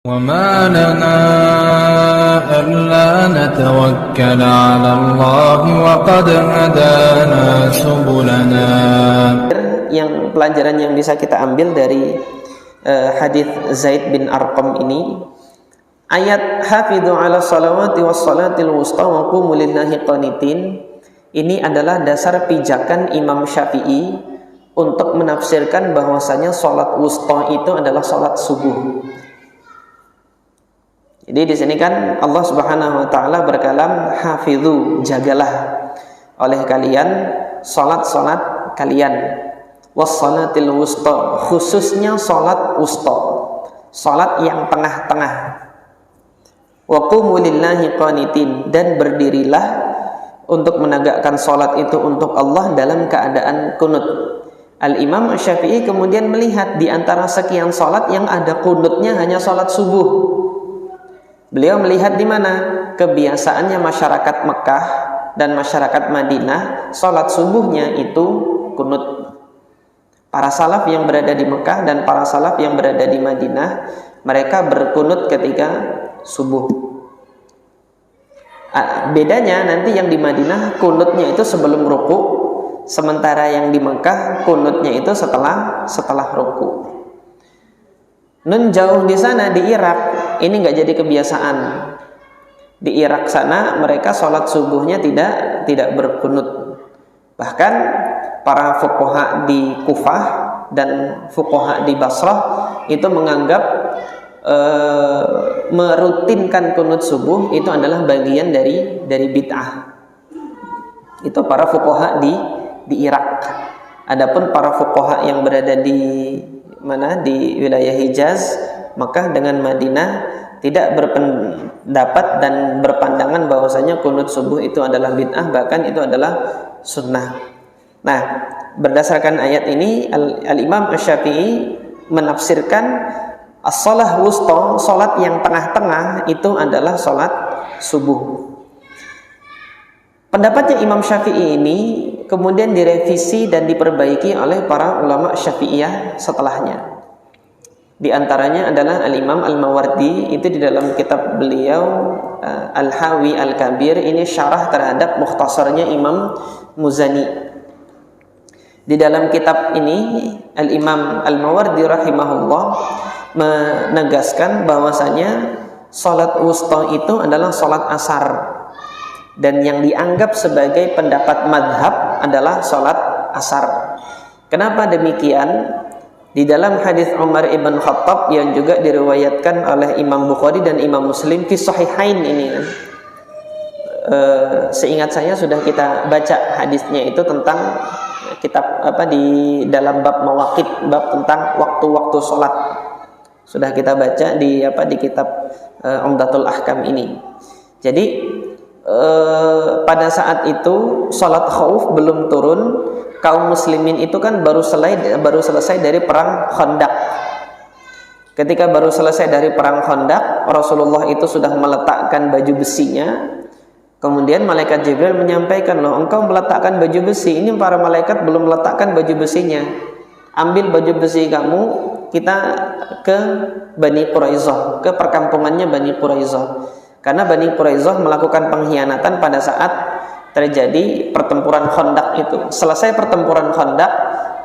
وما لنا ألا نتوكل على الله وقد هدانا سبلنا. Yang pelajaran yang bisa kita ambil dari hadis Zaid bin Arqam ini, ayat hafidhu ala salawati was salatil wusta wa qumu lillahi qanitin, ini adalah dasar pijakan Imam Syafi'i untuk menafsirkan bahwasanya salat wusta itu adalah salat subuh. Jadi di sini kan Allah Subhanahu wa taala berkalam hafidhu, jagalah oleh kalian salat-salat kalian, wassalatil wusta, khususnya salat wusta, salat yang tengah-tengah. Wa qumu lillahi qanitin, dan berdirilah untuk menegakkan salat itu untuk Allah dalam keadaan kunut. Al-Imam Syafi'i kemudian melihat di antara sekian salat yang ada kunutnya hanya salat subuh. Beliau melihat di mana kebiasaannya masyarakat Mekah dan masyarakat Madinah, salat subuhnya itu kunut. Para salaf yang berada di Mekah dan para salaf yang berada di Madinah, mereka berkunut ketika subuh. Bedanya nanti yang di Madinah kunutnya itu sebelum ruku, sementara yang di Mekah kunutnya itu setelah ruku. Nun jauh di sana di Irak, ini nggak jadi kebiasaan. Di Irak sana mereka sholat subuhnya tidak berkunut. Bahkan para fuqaha di Kufah dan fuqaha di Basrah itu menganggap merutinkan kunut subuh itu adalah bagian dari bid'ah. Itu para fuqaha di Irak. Adapun para fuqaha yang berada di wilayah Hijaz, Makkah dengan Madinah tidak berpendapat dan berpandangan bahwasanya kunut subuh itu adalah bid'ah, bahkan itu adalah sunnah. Nah, berdasarkan ayat ini Al-Imam Asy-Syafi'i menafsirkan as-shalah wusta, salat yang tengah-tengah itu adalah salat subuh. Pendapatnya Imam Syafi'i ini kemudian direvisi dan diperbaiki oleh para ulama Syafi'iyah setelahnya. Di antaranya adalah Al-Imam Al-Mawardi, itu di dalam kitab beliau Al-Hawi Al-Kabir, ini syarah terhadap mukhtasarnya Imam Muzani. Di dalam kitab ini Al-Imam Al-Mawardi rahimahullah menegaskan bahwasanya salat wusta itu adalah salat asar, dan yang dianggap sebagai pendapat madhab adalah salat asar. Kenapa demikian? Di dalam hadis Umar ibn Khattab yang juga diriwayatkan oleh Imam Bukhari dan Imam Muslim fi Sahihain ini, seingat saya sudah kita baca hadisnya itu tentang kitab di dalam bab mawaqit, bab tentang waktu-waktu salat. Sudah kita baca di kitab Umdatul Ahkam ini. Jadi pada saat itu salat khauf belum turun, kaum muslimin itu kan baru selesai dari perang Khandaq. Ketika baru selesai dari perang Khandaq, Rasulullah itu sudah meletakkan baju besinya. Kemudian malaikat Jibril menyampaikan, "Loh, engkau meletakkan baju besi, ini para malaikat belum meletakkan baju besinya. Ambil baju besi kamu, kita ke Bani Quraisyah, ke perkampungannya Bani Quraisyah." Karena Bani Quraisyah melakukan pengkhianatan pada saat terjadi pertempuran Khandaq itu. Selesai pertempuran Khandaq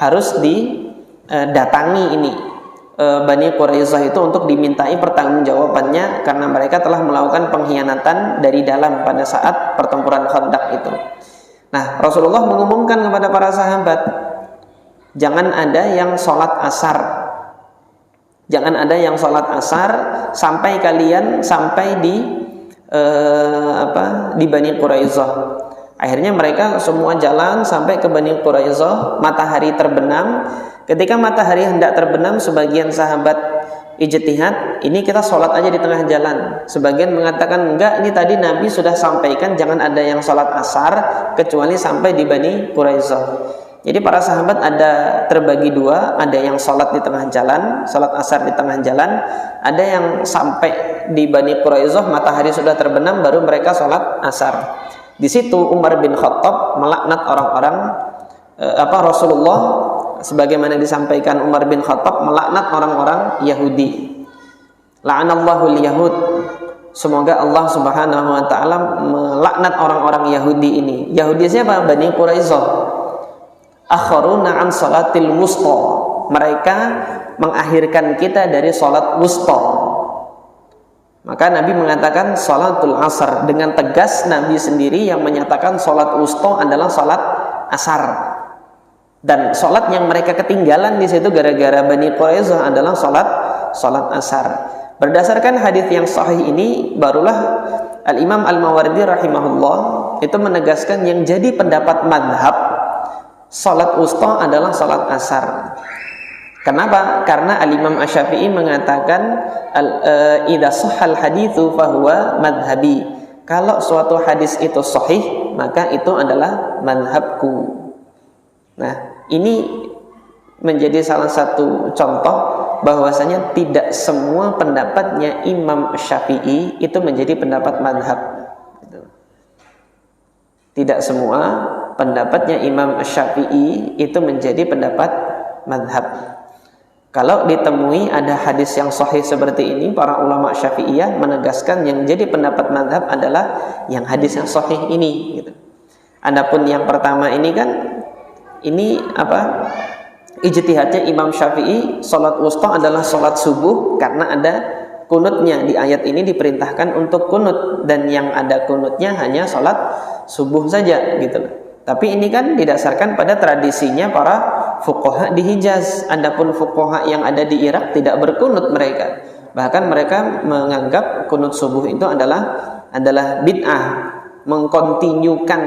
harus didatangi Bani Quraisyah itu untuk dimintai pertanggungjawabannya karena mereka telah melakukan pengkhianatan dari dalam pada saat pertempuran Khandaq itu. Nah, Rasulullah mengumumkan kepada para sahabat, jangan ada yang sholat asar. Jangan ada yang sholat asar sampai kalian sampai di Bani Quraisyah. Akhirnya mereka semua jalan sampai ke Bani Quraisyah, matahari terbenam. Ketika matahari hendak terbenam, sebagian sahabat ijtihad, ini kita sholat aja di tengah jalan. Sebagian mengatakan enggak, ini tadi Nabi sudah sampaikan jangan ada yang sholat asar kecuali sampai di Bani Quraisyah. Jadi para sahabat ada terbagi dua, ada yang sholat di tengah jalan, sholat asar di tengah jalan, ada yang sampai di Bani Quraisyah matahari sudah terbenam baru mereka sholat asar. Di situ Umar bin Khattab melaknat orang-orang Rasulullah, sebagaimana disampaikan Umar bin Khattab melaknat orang-orang Yahudi. La'anallahu al-yahud. Semoga Allah Subhanahu wa taala melaknat orang-orang Yahudi ini. Yahudi siapa? Bani Quraisyah. Akharuna an salatil wusta. Mereka mengakhirkan kita dari salat wusta. Maka Nabi mengatakan salatul asar. Dengan tegas Nabi sendiri yang menyatakan salat wusta adalah salat asar. Dan salat yang mereka ketinggalan di situ gara-gara Bani Quraisyah adalah salat asar. Berdasarkan hadis yang sahih ini, barulah Al-Imam Al-Mawardi rahimahullah itu menegaskan yang jadi pendapat madhab salat wusta adalah salat asar. Kenapa? Karena Al-Imam Asy-Syafi'i mengatakan idza sahhal haditsu fahuwa madhhabi. Kalau suatu hadis itu sahih, maka itu adalah madhabku. Nah, ini menjadi salah satu contoh bahwasanya tidak semua pendapatnya Imam Syafi'i itu menjadi pendapat madhab. Tidak semua pendapatnya Imam Syafi'i itu menjadi pendapat madhab. Kalau ditemui ada hadis yang sahih seperti ini, para ulama Syafi'iyah menegaskan yang jadi pendapat madhab adalah yang hadis yang sahih ini. Adapun yang pertama ini kan, ini apa? Ijtihadnya Imam Syafi'i, salat wusta adalah salat subuh karena ada kunutnya. Di ayat ini diperintahkan untuk kunut, dan yang ada kunutnya hanya salat subuh saja gitu. Tapi ini kan didasarkan pada tradisinya para fuqaha di Hijaz. Adapun fuqaha yang ada di Irak tidak berkunut mereka. Bahkan mereka menganggap kunut subuh itu adalah bid'ah. Mengkontinyukan,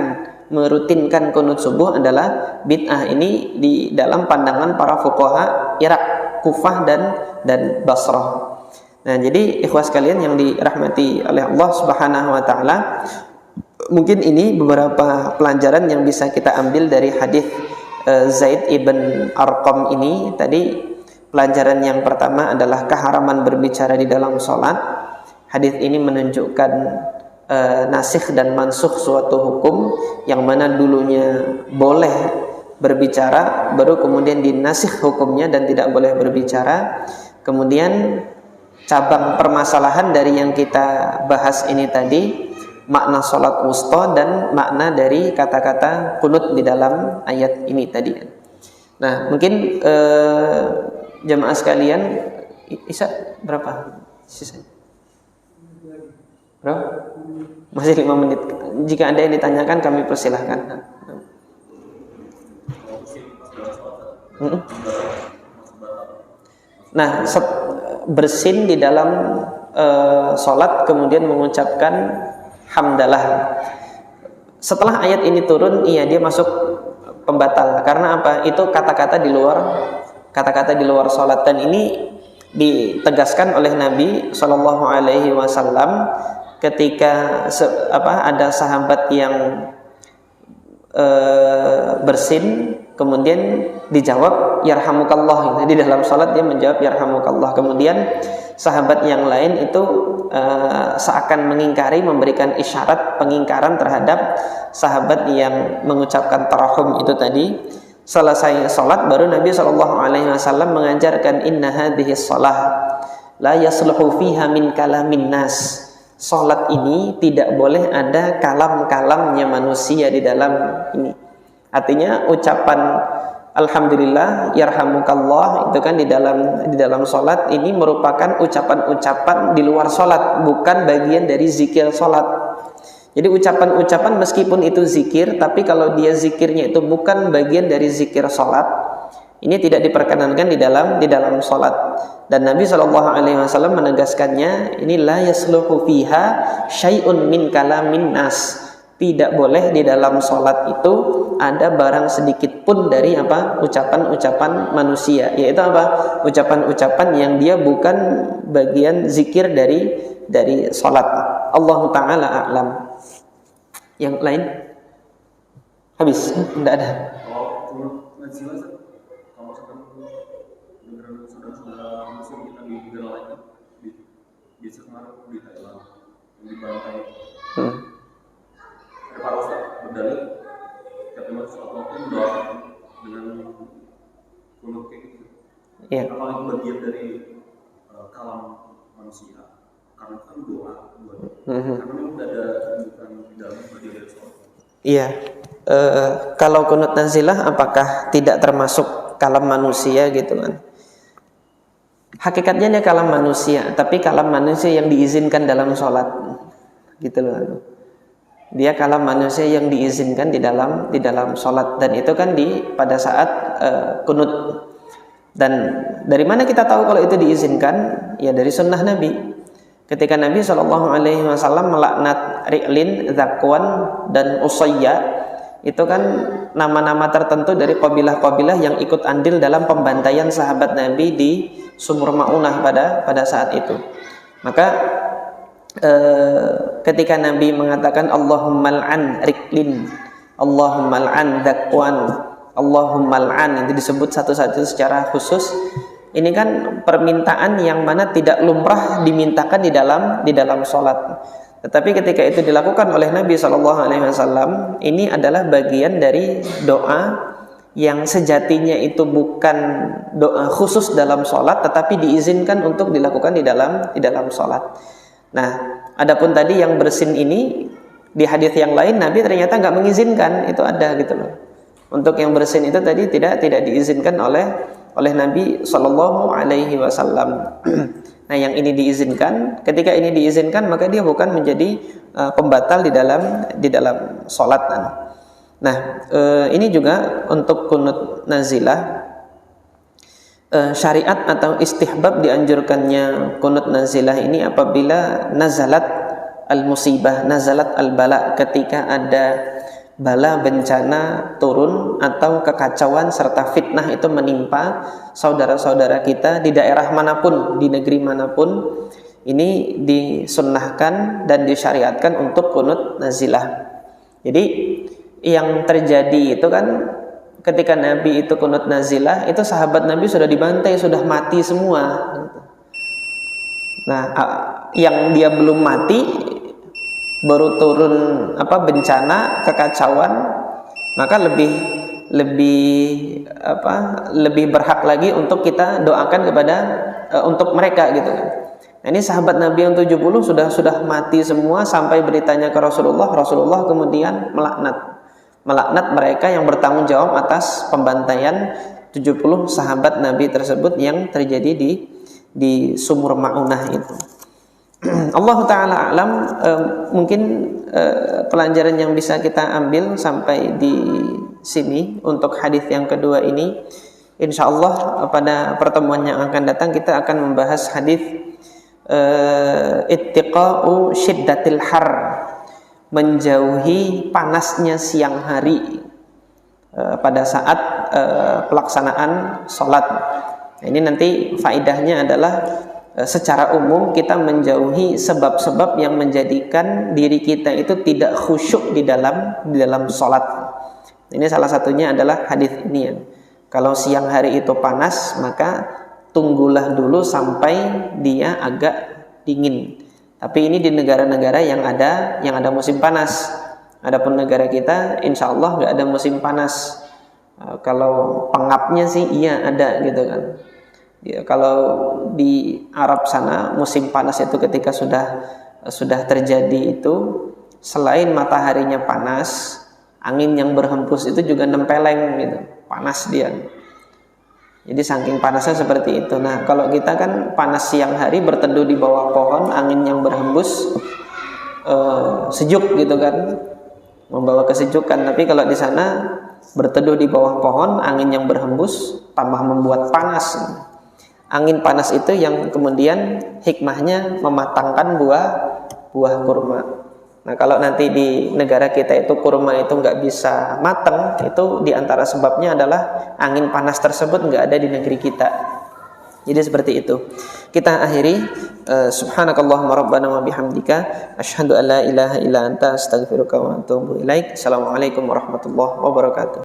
merutinkan kunut subuh adalah bid'ah. Ini di dalam pandangan para fuqaha Irak, Kufah dan Basrah. Nah, jadi ikhwas kalian yang dirahmati oleh Allah Subhanahu wa taala, mungkin ini beberapa pelajaran yang bisa kita ambil dari hadis Zaid ibn Arqam ini. Tadi pelajaran yang pertama adalah keharaman berbicara di dalam sholat. Hadis ini menunjukkan nasikh dan mansukh suatu hukum yang mana dulunya boleh berbicara, baru kemudian dinasikh hukumnya dan tidak boleh berbicara. Kemudian cabang permasalahan dari yang kita bahas ini tadi, makna sholat wusta dan makna dari kata-kata kunut di dalam ayat ini tadi. Nah, mungkin jemaah sekalian, Isa berapa sisanya? Berapa? Masih 5 menit. Jika ada yang ditanyakan kami persilahkan. Nah, bersin di dalam sholat kemudian mengucapkan hamdalah. Setelah ayat ini turun, dia masuk pembatal. Karena apa? Itu kata-kata di luar sholat, dan ini ditegaskan oleh Nabi Shallallahu Alaihi Wasallam ketika ada sahabat yang bersin, kemudian dijawab yarhamukallah. Di dalam salat dia menjawab yarhamukallah. Kemudian sahabat yang lain itu seakan mengingkari, memberikan isyarat pengingkaran terhadap sahabat yang mengucapkan tarahum itu tadi. Selesai salat baru Nabi SAW mengajarkan inna hadhihi shalah la yasluhu fiha min kalamin nas. Salat ini tidak boleh ada kalam-kalamnya manusia di dalam ini. Artinya ucapan alhamdulillah, yarhamukallah itu kan di dalam salat ini merupakan ucapan-ucapan di luar salat, bukan bagian dari zikir salat. Jadi ucapan-ucapan meskipun itu zikir, tapi kalau dia zikirnya itu bukan bagian dari zikir salat, ini tidak diperkenankan di dalam salat. Dan Nabi SAW menegaskannya, ini la yasluhu fiha syai'un min kalamin nas. Tidak boleh di dalam salat itu ada barang sedikit pun dari ucapan-ucapan manusia, yaitu ucapan-ucapan yang dia bukan bagian zikir dari salat. Allah Ta'ala a'lam. Yang lain? Habis? Tidak ada. Bisa kemarin di Thailand di Bantai. Ada para ustaz berdalil ketika sholat waktu mendoakan dengan kunut kayak gitu. Iya. Apalagi bagian dari kalam manusia karena kan doa. Karena memang tidak ada bukan dalam bagian dari sholat. Iya. Kalau kunut nazilah apakah tidak termasuk kalam manusia gitu kan? Hakikatnya dia kalam manusia, tapi kalam manusia yang diizinkan dalam sholat, gitu loh. Dia kalam manusia yang diizinkan di dalam sholat, dan itu kan pada saat kunut. Dan dari mana kita tahu kalau itu diizinkan? Ya dari sunnah Nabi. Ketika Nabi SAW melaknat Ri'lin, Zakwan, dan Usayya, itu kan nama-nama tertentu dari kabilah-kabilah yang ikut andil dalam pembantaian sahabat Nabi di Sumur Ma'unah pada saat itu. Maka ketika Nabi mengatakan Allahumma al'an Ri'lin, Allahumma al'an Zakwan, Allahumma al'an, itu disebut satu-satu secara khusus. Ini kan permintaan yang mana tidak lumrah dimintakan di dalam sholat. Tetapi ketika itu dilakukan oleh Nabi SAW, ini adalah bagian dari doa yang sejatinya itu bukan doa khusus dalam sholat, tetapi diizinkan untuk dilakukan di dalam sholat. Nah, adapun tadi yang bersin ini di hadis yang lain Nabi ternyata nggak mengizinkan, itu ada gitu loh. Untuk yang bersin itu tadi tidak diizinkan oleh Nabi SAW. Nah, yang ini diizinkan. Ketika ini diizinkan, maka dia bukan menjadi pembatal di dalam sholat. Nah, ini juga untuk kunut nazilah. Syariat atau istihbab dianjurkannya kunut nazilah ini apabila nazalat al-musibah, nazalat al-bala, ketika ada bala bencana turun atau kekacauan serta fitnah itu menimpa saudara-saudara kita di daerah manapun, di negeri manapun, ini disunnahkan dan disyariatkan untuk kunut nazilah. Jadi yang terjadi itu kan ketika Nabi itu kunut nazilah, itu sahabat Nabi sudah dibantai, sudah mati semua. Nah, yang dia belum mati baru turun bencana, kekacauan, maka lebih berhak lagi untuk kita doakan kepada untuk mereka gitu kan. Nah, ini sahabat Nabi yang 70 sudah mati semua sampai beritanya ke Rasulullah kemudian melaknat mereka yang bertanggung jawab atas pembantaian 70 sahabat Nabi tersebut yang terjadi di Sumur Ma'unah itu. Allah Ta'ala alam, mungkin pelajaran yang bisa kita ambil sampai di sini untuk hadis yang kedua ini. Insya Allah pada pertemuan yang akan datang kita akan membahas hadis ittiqa'u syiddatil har, menjauhi panasnya siang hari pada saat pelaksanaan sholat. Nah, ini nanti faidahnya adalah secara umum kita menjauhi sebab-sebab yang menjadikan diri kita itu tidak khusyuk di dalam sholat. Ini salah satunya adalah hadis ini ya. Kalau siang hari itu panas, maka tunggulah dulu sampai dia agak dingin. Tapi ini di negara-negara yang ada musim panas. Adapun negara kita, insya Allah nggak ada musim panas. Kalau pengapnya sih iya ada gitu kan. Ya, kalau di Arab sana musim panas itu ketika sudah terjadi itu, selain mataharinya panas, angin yang berhembus itu juga nempeleng gitu, panas dia. Jadi saking panasnya seperti itu. Nah, kalau kita kan panas siang hari berteduh di bawah pohon, angin yang berhembus sejuk gitu kan, membawa kesejukan. Tapi kalau di sana berteduh di bawah pohon, angin yang berhembus tambah membuat panas. Angin panas itu yang kemudian hikmahnya mematangkan buah kurma. Nah, kalau nanti di negara kita itu kurma itu nggak bisa matang, itu diantara sebabnya adalah angin panas tersebut nggak ada di negeri kita. Jadi seperti itu. Kita akhiri. Subhanakallahumma rabbana wa bihamdika asyhadu an la ilaha illa anta astaghfiruka wa atubu ilaik. Assalamualaikum warahmatullahi wabarakatuh.